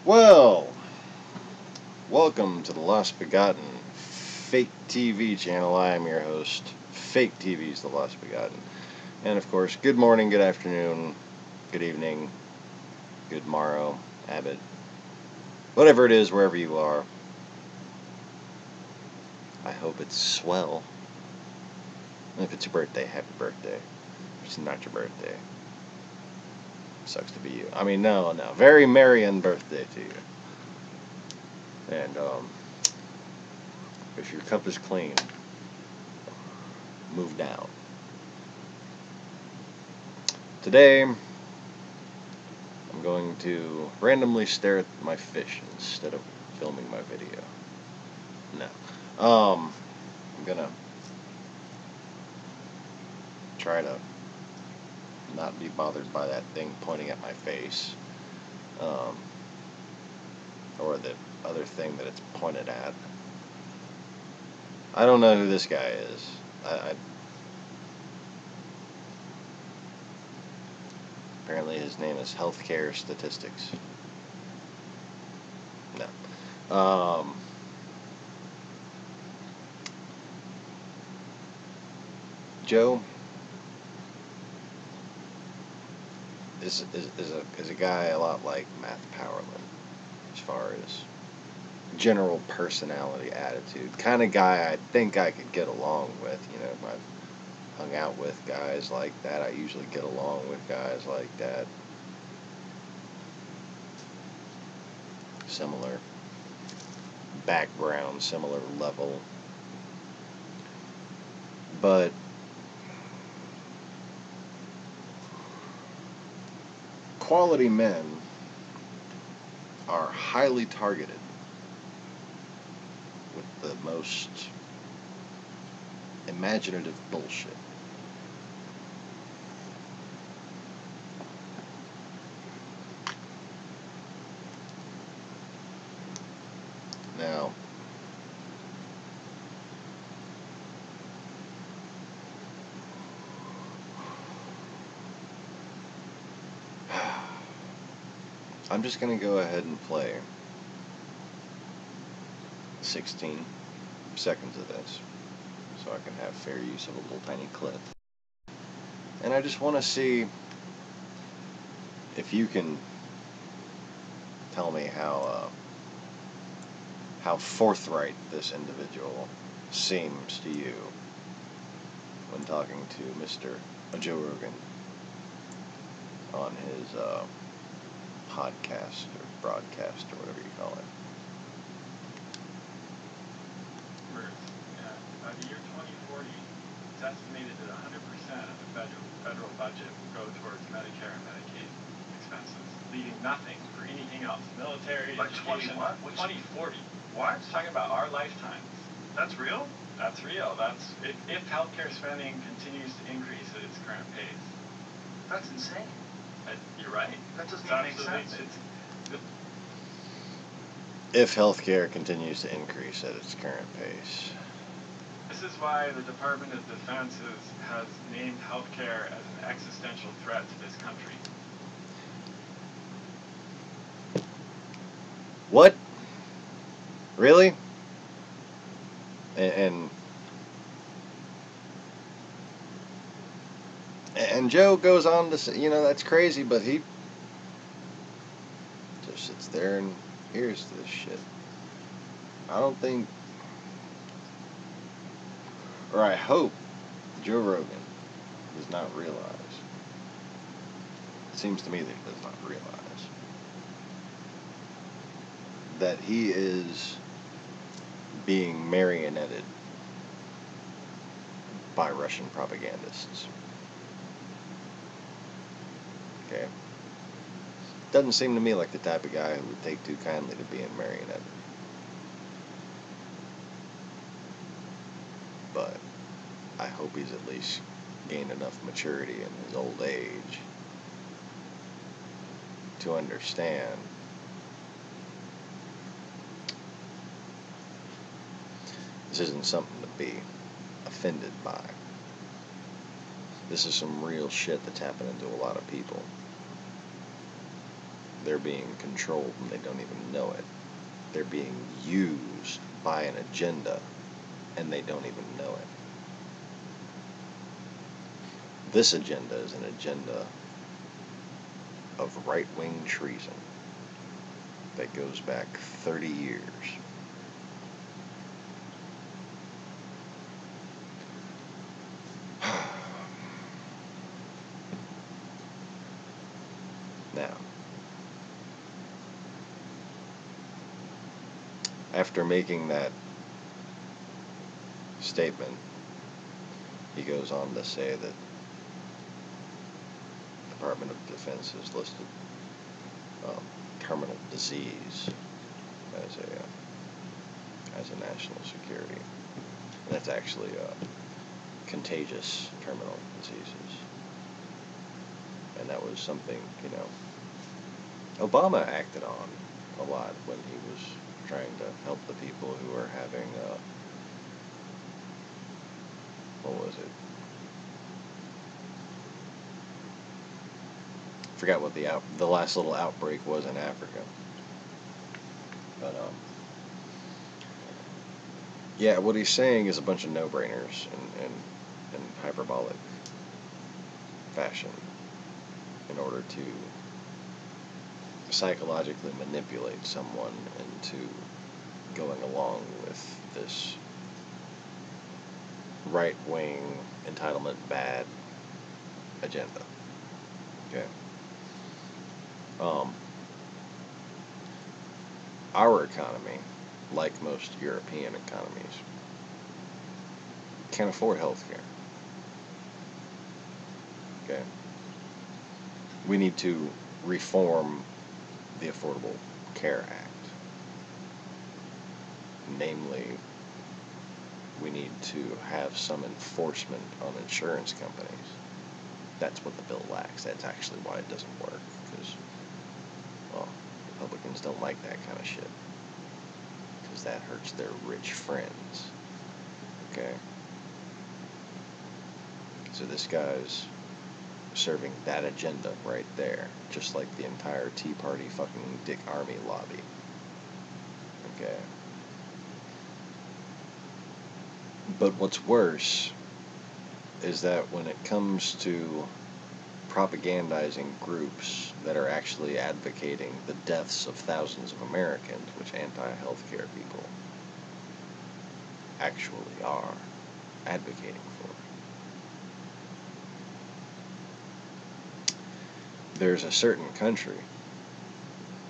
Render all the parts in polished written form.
Well, welcome to the Lost Begotten Fake TV channel. I am your host. Fake TV's the Lost Begotten. And of course, good morning, good afternoon, good evening, good morrow, Abbott. Whatever it is, wherever you are. I hope it's swell. And if it's your birthday, happy birthday. If it's not your birthday, sucks to be you. I mean, no. Very merry and birthday to you. And, if your cup is clean, move down. Today, I'm going to randomly stare at my fish instead of filming my video. No. I'm gonna try to not be bothered by that thing pointing at my face. Or the other thing that it's pointed at. I don't know who this guy is. Apparently his name is Healthcare Statistics. No. Joe is a guy a lot like Matt Powerland as far as general personality, attitude. Kind of guy I think I could get along with. You know, I've hung out with guys like that. I usually get along with guys like that. Similar background, similar level. But quality men are highly targeted with the most imaginative bullshit. Now, I'm just going to go ahead and play 16 seconds of this so I can have fair use of a little tiny clip. And I just want to see if you can tell me how forthright this individual seems to you when talking to Mr. Joe Rogan on his podcast or broadcast or whatever you call it. By the year 2040, it's estimated that 100% of the federal budget will go towards Medicare and Medicaid expenses, leaving nothing for anything else. Military, by education. 2040. What? It's talking about our lifetimes. That's real? That's real. That's if healthcare spending continues to increase at its current pace. That's insane. You're right. That doesn't It's even make absolutely- sense. If healthcare continues to increase at its current pace. This is why the Department of Defense has named healthcare as an existential threat to this country. What? Really? And Joe goes on to say, that's crazy, but he just sits there and hears this shit. I don't think, or I hope, Joe Rogan does not realize. It seems to me that he does not realize that he is being marionetted by Russian propagandists. Okay? Doesn't seem to me like the type of guy who would take too kindly to being marionetted. But I hope he's at least gained enough maturity in his old age to understand this isn't something to be offended by. This is some real shit that's happening to a lot of people. they're being controlled and they don't even know it. They're being used by an agenda and they don't even know it. This agenda is an agenda of right-wing treason that goes back 30 years. Now, after making that statement, he goes on to say that the Department of Defense has listed terminal disease as a national security. And that's actually contagious terminal diseases. And that was something, Obama acted on a lot when he was trying to help the people who are having, what was it? Forgot what the last little outbreak was in Africa. But, yeah, what he's saying is a bunch of no-brainers in hyperbolic fashion in order to psychologically manipulate someone into going along with this right-wing, entitlement bad agenda. Okay? Our economy, like most European economies, can't afford health care. Okay? We need to reform the Affordable Care Act. Namely, we need to have some enforcement on insurance companies. That's what the bill lacks. That's actually why it doesn't work. Because, well, Republicans don't like that kind of shit. Because that hurts their rich friends. Okay? So this guy's serving that agenda right there. Just like the entire Tea Party fucking Dick Army lobby. Okay? But what's worse is that when it comes to propagandizing groups that are actually advocating the deaths of thousands of Americans, which anti-healthcare people actually are advocating for, there's a certain country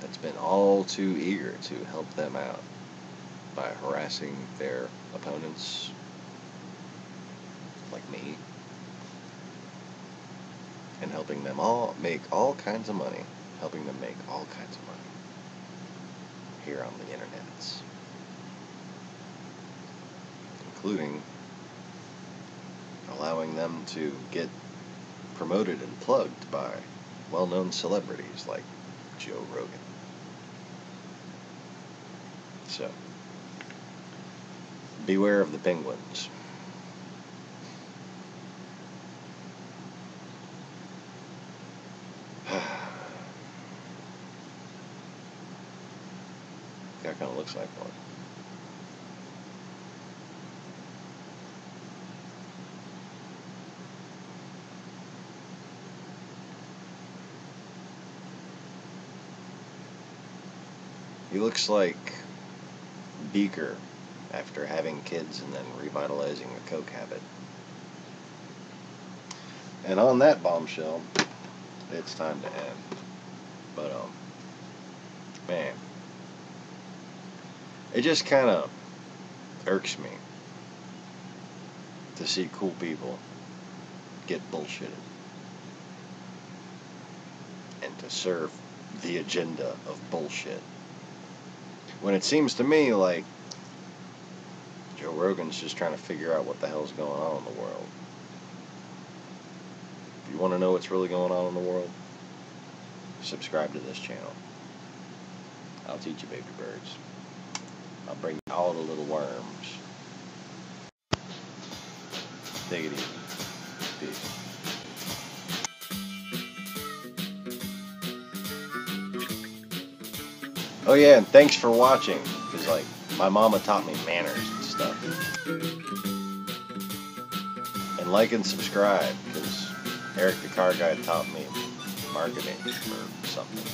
that's been all too eager to help them out by harassing their opponents, like me, and helping them all make all kinds of money, here on the internets, including allowing them to get promoted and plugged by well-known celebrities like Joe Rogan. So, beware of the penguins. Guy kind of looks like one. He looks like Beaker after having kids and then revitalizing a coke habit. And on that bombshell, it's time to end. But, man, it just kind of irks me to see cool people get bullshitted and to serve the agenda of bullshit. When it seems to me like Joe Rogan's just trying to figure out what the hell's going on in the world. If you want to know what's really going on in the world, subscribe to this channel. I'll teach you baby birds. I'll bring you all the little worms. Take it easy. Peace. Oh yeah, and thanks for watching, because like my mama taught me manners and stuff. And like and subscribe, because Eric the Car Guy taught me marketing or something.